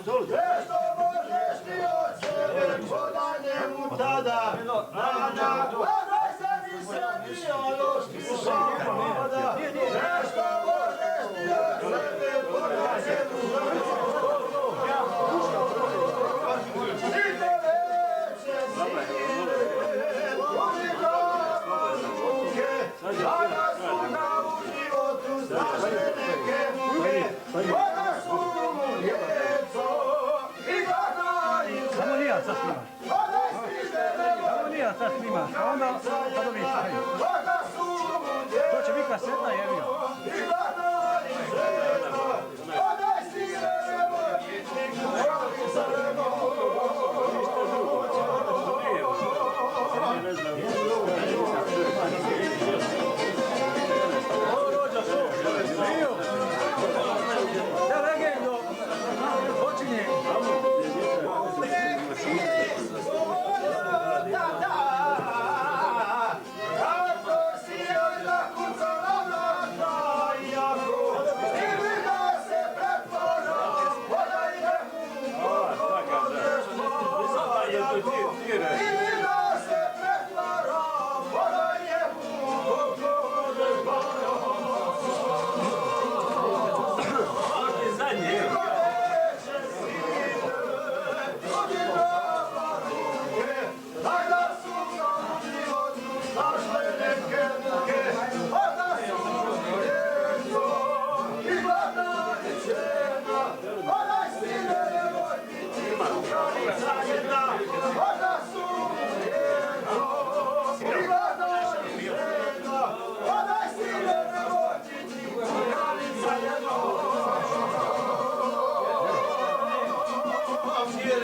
Nešto možeš ti od sebe, podanje mu tada, gledaj se mi se bio, još ti sloboda. Nešto možeš ti od sebe, podanje mu tada. I to neće sire, oni dobro ruke, danas su nam u životu strašne neke muke. Ona su mu djeco i gledaju se. Samo nija sad snimaš. Samo nija sad snimaš, a onda